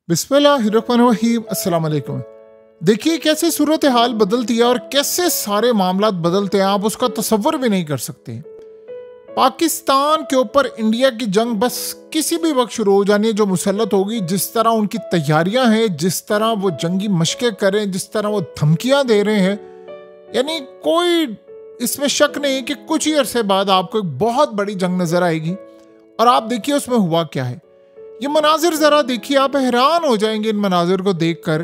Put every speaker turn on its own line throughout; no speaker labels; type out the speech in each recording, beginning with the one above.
बिस्मिल्लाहिर्रहमानिर्रहीम, अस्सलाम वालेकुम। देखिए कैसे सूरत हाल बदलती है और कैसे सारे मामलात बदलते हैं, आप उसका तसव्वुर भी नहीं कर सकते। पाकिस्तान के ऊपर इंडिया की जंग बस किसी भी वक्त शुरू हो जानी है जो मुसल्लत होगी। जिस तरह उनकी तैयारियां हैं, जिस तरह वो जंगी मशक़ें करें, जिस तरह वो धमकियां दे रहे हैं, यानी कोई इसमें शक नहीं कि कुछ ही अरसे बाद आपको एक बहुत बड़ी जंग नजर आएगी। और आप देखिए उसमें हुआ क्या है। ये मनाजिर जरा देखिए, आप हैरान हो जाएंगे इन मनाजिर को देखकर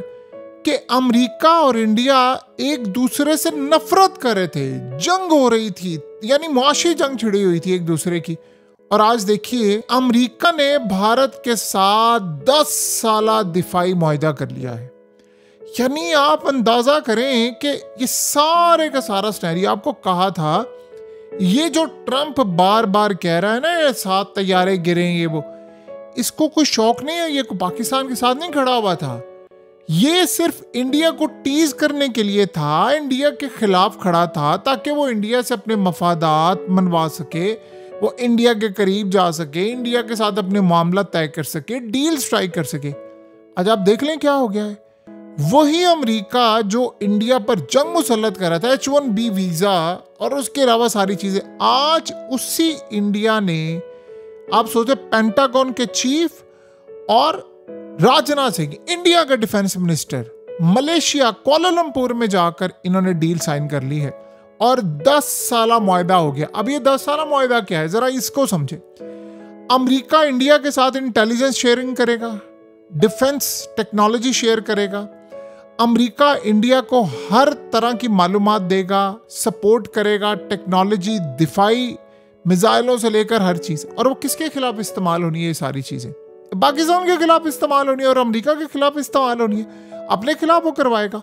कि अमेरिका और इंडिया एक दूसरे से नफरत कर रहे थे, जंग हो रही थी, यानी मुआशी जंग छिड़ी हुई थी एक दूसरे की। और आज देखिए अमेरिका ने भारत के साथ 10 साला दिफाई मुआहिदा कर लिया है। यानी आप अंदाजा करें कि ये सारे का सारा सिनेरियो, आपको कहा था ये जो ट्रंप बार बार कह रहा है ना, ये 7 तैयारे गिरेंगे, वो इसको कोई शौक नहीं है, ये पाकिस्तान के साथ नहीं खड़ा हुआ था। ये सिर्फ इंडिया को टीज करने के लिए था, इंडिया के खिलाफ खड़ा था ताकि वो इंडिया से अपने मफादात मनवा सके, वो इंडिया के करीब जा सके, इंडिया के साथ अपने मामला तय कर सके, डील स्ट्राइक कर सके। आज आप देख लें क्या हो गया है। वही अमेरिका जो इंडिया पर जंग मुसल्लत कर रहा था, H1B वीजा और उसके अलावा सारी चीजें, आज उसी इंडिया ने, आप सोचे, पेंटागन के चीफ और राजनाथ सिंह, इंडिया का डिफेंस मिनिस्टर, मलेशिया कुआलालंपुर में जाकर इन्होंने डील साइन कर ली है और 10 साला मुआहिदा हो गया। अब ये 10 साला मुआहिदा क्या है, जरा इसको समझे। अमेरिका इंडिया के साथ इंटेलिजेंस शेयरिंग करेगा, डिफेंस टेक्नोलॉजी शेयर करेगा, अमेरिका इंडिया को हर तरह की मालूमात देगा, सपोर्ट करेगा, टेक्नोलॉजी, दिफाई, मिसाइलों से लेकर हर चीज। और वो किसके खिलाफ इस्तेमाल होनी है? ये सारी चीजें पाकिस्तान के खिलाफ इस्तेमाल होनी है और अमेरिका के खिलाफ इस्तेमाल होनी है। अपने खिलाफ वो करवाएगा।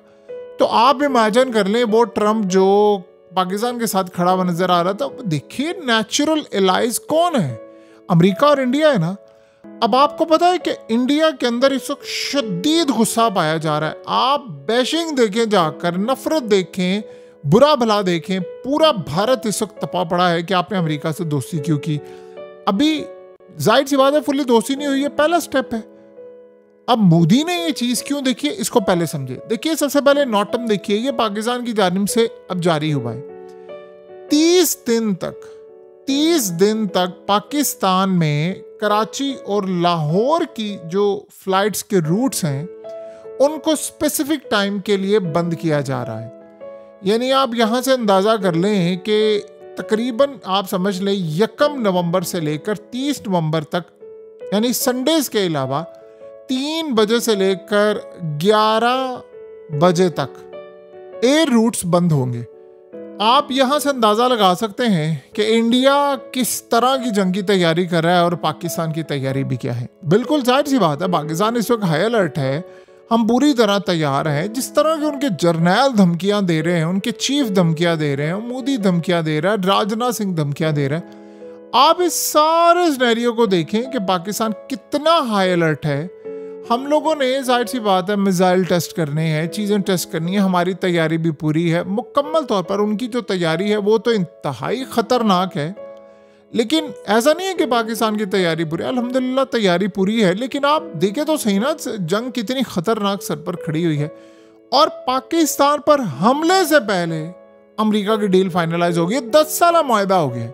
तो आप इमेजिन कर लें, वो ट्रंप जो पाकिस्तान के साथ खड़ा हुआ नजर आ रहा था, देखिए नेचुरल एलाइज कौन है, अमेरिका और इंडिया है ना। अब आपको पता है कि इंडिया के अंदर इस वक्त शदीद गुस्सा पाया जा रहा है। आप बैशिंग देखें, जाकर नफरत देखें, बुरा भला देखें, पूरा भारत इस वक्त तपा पड़ा है कि आपने अमेरिका से दोस्ती क्यों की। अभी जाहिर सी बात है फुल्ली दोस्ती नहीं हुई है, पहला स्टेप है। अब मोदी ने ये चीज क्यों देखी है, इसको पहले समझे। देखिए सबसे पहले नोटम देखिए, ये पाकिस्तान की जानिब से अब जारी हुआ है। 30 दिन तक पाकिस्तान में कराची और लाहौर की जो फ्लाइट्स के रूट्स हैं उनको स्पेसिफिक टाइम के लिए बंद किया जा रहा है। यानी आप यहां से अंदाजा कर लें कि तकरीबन आप समझ लें 1 नवंबर से लेकर 30 नवंबर तक, यानी संडेज के अलावा 3 बजे से लेकर 11 बजे तक एयर रूट्स बंद होंगे। आप यहां से अंदाजा लगा सकते हैं कि इंडिया किस तरह की जंग की तैयारी कर रहा है और पाकिस्तान की तैयारी भी क्या है। बिल्कुल जाहिर सी बात है, पाकिस्तान इस वक्त हाई अलर्ट है, हम पूरी तरह तैयार हैं। जिस तरह के उनके जर्नैल धमकियां दे रहे हैं, उनके चीफ धमकियां दे रहे हैं, मोदी धमकियां दे रहा है, राजनाथ सिंह धमकियां दे रहे हैं। आप इस सारे सिनेरियो को देखें कि पाकिस्तान कितना हाई अलर्ट है। हम लोगों ने जाहिर सी बात है मिसाइल टेस्ट करने हैं, चीज़ें टेस्ट करनी है, हमारी तैयारी भी पूरी है मुकम्मल तौर पर। उनकी जो तैयारी है वो तो इंतहाई ख़तरनाक है, लेकिन ऐसा नहीं है कि पाकिस्तान की तैयारी पूरी, अल्हम्दुलिल्लाह तैयारी पूरी है। लेकिन आप देखें तो सही ना, जंग कितनी खतरनाक सर पर खड़ी हुई है। और पाकिस्तान पर हमले से पहले अमेरिका की डील फाइनलाइज हो गई, 10 साला मुआहिदा हो गया।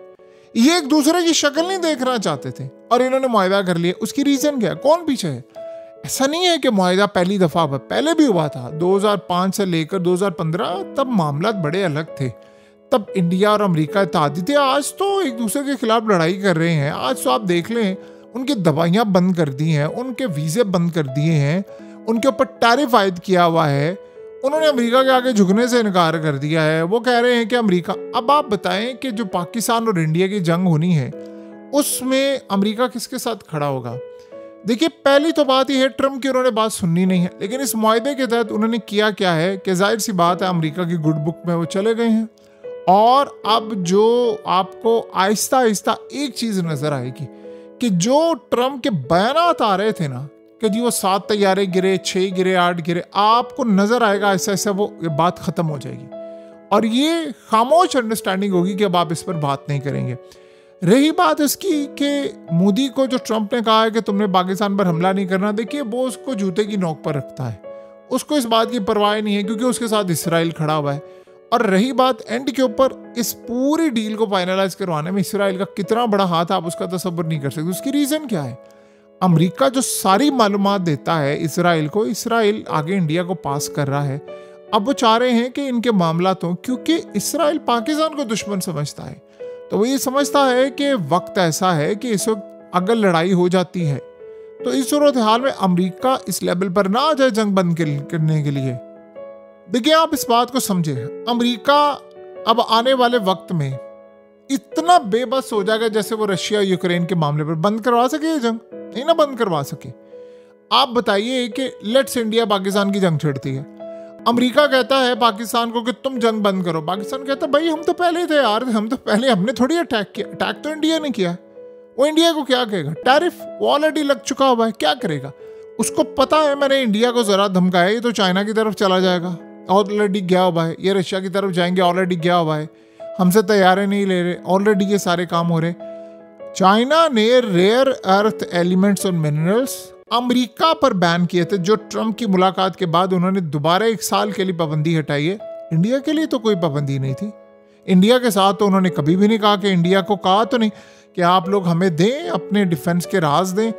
ये एक दूसरे की शक्ल नहीं देखना चाहते थे और इन्होंने मुआहिदा कर लिया। उसकी रीजन क्या है, कौन पीछे है? ऐसा नहीं है कि मुआहिदा पहली दफा हुआ, पहले भी हुआ था 2005 से लेकर 2015, तब मामला बड़े अलग थे। तब इंडिया और अमेरिका इत्तेहादी थे। आज तो एक दूसरे के खिलाफ लड़ाई कर रहे हैं। आज तो आप देख लें, उनकी दवाइयाँ बंद कर दी हैं, उनके वीज़े बंद कर दिए हैं, उनके ऊपर टैरिफ आयद किया हुआ है, उन्होंने अमेरिका के आगे झुकने से इनकार कर दिया है। वो कह रहे हैं कि अमेरिका, अब आप बताएं कि जो पाकिस्तान और इंडिया की जंग होनी है उसमें अमेरिका किसके साथ खड़ा होगा। देखिए पहली तो बात यह है, ट्रंप की उन्होंने बात सुननी नहीं है। लेकिन इस मुआहिदे के तहत उन्होंने किया क्या है कि जाहिर सी बात है अमेरिका की गुड बुक में वो चले गए हैं। और अब जो आपको आहिस्ता आहिस्ता एक चीज नजर आएगी कि जो ट्रंप के बयानात आ रहे थे ना कि जी वो 7 तैयारे गिरे, 6 गिरे, 8 गिरे, आपको नजर आएगा ऐसा ऐसा वो बात खत्म हो जाएगी और ये खामोश अंडरस्टैंडिंग होगी कि अब आप इस पर बात नहीं करेंगे। रही बात इसकी कि मोदी को जो ट्रंप ने कहा है कि तुमने पाकिस्तान पर हमला नहीं करना, देखिए वो उसको जूते की नोक पर रखता है, उसको इस बात की परवाह नहीं है क्योंकि उसके साथ इसराइल खड़ा हुआ है। और रही बात एंड के ऊपर, इस पूरी डील को फाइनलाइज करवाने में इसराइल का कितना बड़ा हाथ आप उसका तसव्वुर नहीं कर सकते। उसकी रीजन क्या है? अमेरिका जो सारी मालूमात देता है इसराइल को, इसराइल आगे इंडिया को पास कर रहा है। अब वो चाह रहे हैं कि इनके मामला तो, क्योंकि इसराइल पाकिस्तान को दुश्मन समझता है, तो वो ये समझता है कि वक्त ऐसा है कि इस वक्त अगर लड़ाई हो जाती है तो इस सूरत हाल में अमेरिका इस लेवल पर ना आ जाए जंग बंद करने के लिए। देखिए आप इस बात को समझे, अमेरिका अब आने वाले वक्त में इतना बेबस हो जाएगा जैसे वो रशिया यूक्रेन के मामले पर। बंद करवा सके ये जंग? नहीं ना बंद करवा सके। आप बताइए कि लेट्स इंडिया पाकिस्तान की जंग छिड़ती है, अमेरिका कहता है पाकिस्तान को कि तुम जंग बंद करो, पाकिस्तान कहता है भाई हम तो पहले थे यार, हम तो पहले, हमने थोड़ी अटैक किया, अटैक तो इंडिया ने किया है। वो इंडिया को क्या कहेगा? टैरिफ वो ऑलरेडी लग चुका हुआ है, क्या करेगा? उसको पता है मैंने इंडिया को जरा धमकाया, ये तो चाइना की तरफ चला जाएगा, ऑलरेडी गया हुआ है, ये रशिया की तरफ जाएंगे, ऑलरेडी गया हुआ है, हमसे तैयारी नहीं ले रहे, ऑलरेडी ये सारे काम हो रहे। चाइना ने रेयर अर्थ एलिमेंट्स और मिनरल्स अमेरिका पर बैन किए थे, जो ट्रंप की मुलाकात के बाद उन्होंने दोबारा 1 साल के लिए पाबंदी हटाई है। इंडिया के लिए तो कोई पाबंदी नहीं थी। इंडिया के साथ तो उन्होंने कभी भी नहीं कहा कि, इंडिया को कहा तो नहीं कि आप लोग हमें दें, अपने डिफेंस के राज दें।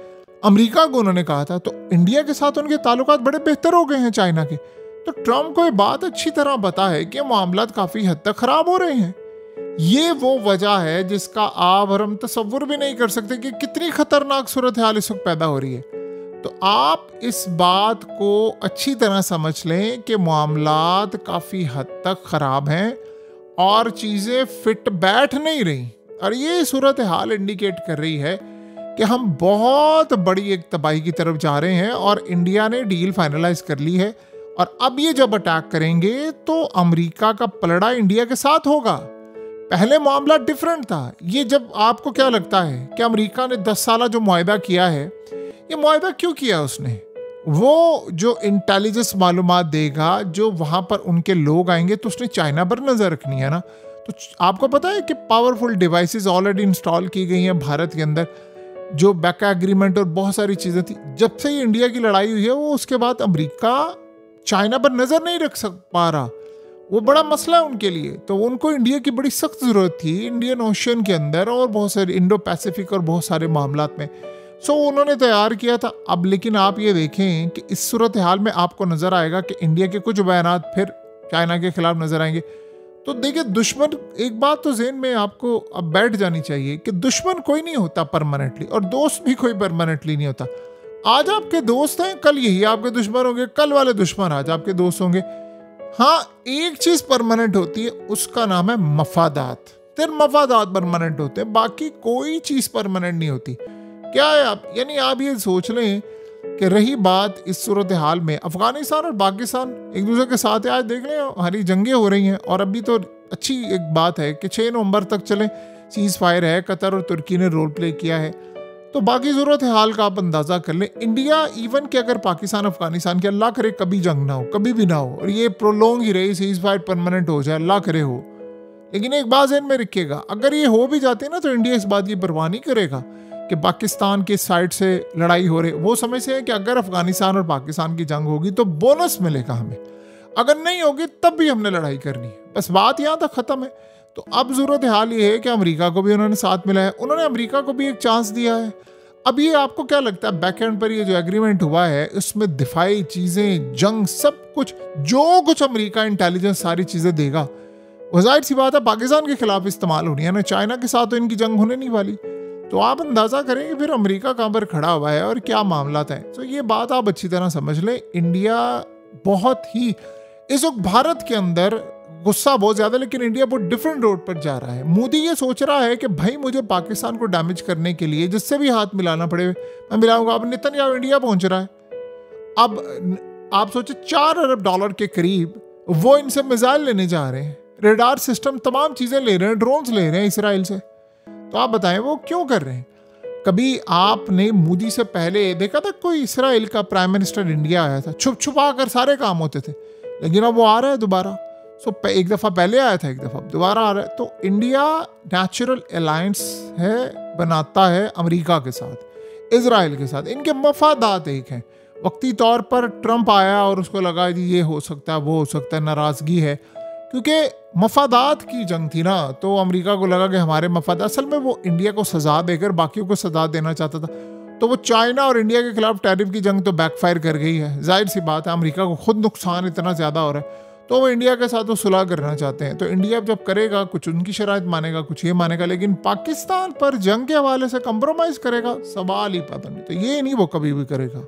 अमेरिका को उन्होंने कहा था, तो इंडिया के साथ उनके ताल्लुकात बड़े बेहतर हो गए हैं चाइना के। तो ट्रंप को ये बात अच्छी तरह पता है कि मामला काफी हद तक खराब हो रहे हैं। ये वो वजह है जिसका आप और हम तसव्वुर भी नहीं कर सकते कि कितनी खतरनाक सूरत हाल इस वक्त पैदा हो रही है। तो आप इस बात को अच्छी तरह समझ लें कि मामलात काफ़ी हद तक ख़राब हैं और चीज़ें फिट बैठ नहीं रही। और ये सूरत हाल इंडिकेट कर रही है कि हम बहुत बड़ी एक तबाही की तरफ जा रहे हैं और इंडिया ने डील फाइनलाइज कर ली है। और अब ये जब अटैक करेंगे तो अमेरिका का पलड़ा इंडिया के साथ होगा। पहले मामला डिफरेंट था। ये जब आपको क्या लगता है कि अमेरिका ने 10 साल जो मुआहदा किया है, ये मुआहदा क्यों किया उसने? वो जो इंटेलिजेंस मालूमात देगा, जो वहाँ पर उनके लोग आएंगे, तो उसने चाइना पर नज़र रखनी है ना। तो आपको पता है कि पावरफुल डिवाइसेस ऑलरेडी इंस्टॉल की गई हैं भारत के अंदर, जो बैका एग्रीमेंट और बहुत सारी चीज़ें थी। जब से इंडिया की लड़ाई हुई है, वो उसके बाद अमेरिका चाइना पर नज़र नहीं रख पा रहा। वो बड़ा मसला है उनके लिए। तो उनको इंडिया की बड़ी सख्त ज़रूरत थी इंडियन ओशन के अंदर और बहुत सारे इंडो पैसिफिक और बहुत सारे मामलात में। सो उन्होंने तैयार किया था। अब लेकिन आप ये देखें कि इस सूरत हाल में आपको नज़र आएगा कि इंडिया के कुछ बयानात फिर चाइना के खिलाफ नज़र आएंगे। तो देखिए दुश्मन, एक बात तो ज़हन में आपको अब बैठ जानी चाहिए कि दुश्मन कोई नहीं होता परमानेंटली, और दोस्त भी कोई परमानेंटली नहीं होता। आज आपके दोस्त हैं, कल यही आपके दुश्मन होंगे, कल वाले दुश्मन आज आपके दोस्त होंगे। हाँ, एक चीज़ परमानेंट होती है, उसका नाम है मफादात। फिर मफादात परमानेंट होते हैं, बाकी कोई चीज़ परमानेंट नहीं होती। क्या है आप, यानी आप ये सोच लें कि रही बात इस सूरत हाल में अफगानिस्तान और पाकिस्तान एक दूसरे के साथ है। आज देख लें हमारी जंगें हो रही हैं, और अभी तो अच्छी एक बात है कि 6 नवंबर तक चले सीज़ फायर है, कतर और तुर्की ने रोल प्ले किया है। तो बाकी सूरत हाल का आप अंदाज़ा कर लें। इंडिया इवन कि अगर पाकिस्तान अफगानिस्तान के, अल्लाह करे कभी जंग ना हो, कभी भी ना हो, और ये प्रोलोंग ही रही, सीज़ फायर परमानेंट हो जाए, अल्लाह करे हो। लेकिन एक बात ज़हन में रखिएगा, अगर ये हो भी जाते ना तो इंडिया इस बात की परवाह नहीं करेगा कि पाकिस्तान के साइड से लड़ाई हो रही। वो समझ से है कि अगर अफगानिस्तान और पाकिस्तान की जंग होगी तो बोनस मिलेगा हमें, अगर नहीं होगी तब भी हमने लड़ाई करनी है। बस बात यहाँ तक ख़त्म है। तो अब ज़रूरत हाल ये है कि अमेरिका को भी उन्होंने साथ मिला है, उन्होंने अमेरिका को भी एक चांस दिया है। अब ये आपको क्या लगता है, बैक एंड पर ये जो एग्रीमेंट हुआ है उसमें दिफाई चीज़ें, जंग, सब कुछ, जो कुछ अमेरिका इंटेलिजेंस सारी चीज़ें देगा, वो जाहिर सी बात है पाकिस्तान के खिलाफ इस्तेमाल होनी है ना। चाइना के साथ तो इनकी जंग होने नहीं वाली। तो आप अंदाज़ा करें कि फिर अमेरिका कहाँ पर खड़ा हुआ है और क्या मामला है। तो ये बात आप अच्छी तरह समझ लें। इंडिया बहुत ही इस वक्त भारत के अंदर गुस्सा बहुत ज़्यादा, लेकिन इंडिया बहुत डिफरेंट रोड पर जा रहा है। मोदी ये सोच रहा है कि भाई मुझे पाकिस्तान को डैमेज करने के लिए जिससे भी हाथ मिलाना पड़े मैं मिलाऊंगा। अब नेतन्याहू इंडिया पहुंच रहा है। अब आप सोचे $4 अरब के करीब वो इनसे मिसाइल लेने जा रहे हैं, रेडार सिस्टम, तमाम चीज़ें ले रहे हैं, ड्रोन्स ले रहे हैं इसराइल से। तो आप बताएं वो क्यों कर रहे हैं? कभी आपने मोदी से पहले देखा था कोई इसराइल का प्राइम मिनिस्टर इंडिया आया था? छुप छुपा कर सारे काम होते थे, लेकिन अब वो आ रहा है दोबारा। एक दफ़ा पहले आया था, एक दफ़ा दोबारा आ रहा है। तो इंडिया नेचुरल अलायंस बनाता है अमेरिका के साथ, इजराइल के साथ। इनके मफादात एक हैं। वक्ती तौर पर ट्रंप आया और उसको लगा कि ये हो सकता है, वो हो सकता है, नाराज़गी है, क्योंकि मफादात की जंग थी ना। तो अमेरिका को लगा कि हमारे मफादात, असल में वो इंडिया को सज़ा देकर बाकियों को सज़ा देना चाहता था। तो वो चाइना और इंडिया के खिलाफ टैरिफ की जंग तो बैकफायर कर गई है। जाहिर सी बात है, अमेरिका को खुद नुकसान इतना ज़्यादा हो रहा है, तो वो इंडिया के साथ वो सुलह करना चाहते हैं। तो इंडिया जब करेगा, कुछ उनकी शराइत मानेगा, कुछ ये मानेगा, लेकिन पाकिस्तान पर जंग के हवाले से कंप्रोमाइज़ करेगा, सवाल ही पता नहीं। तो ये नहीं वो कभी भी करेगा।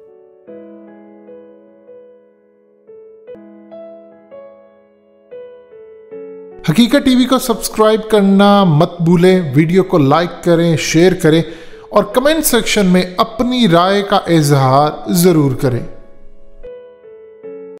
हकीकत टीवी को सब्सक्राइब करना मत भूलें, वीडियो को लाइक करें, शेयर करें और कमेंट सेक्शन में अपनी राय का इजहार ज़रूर करें।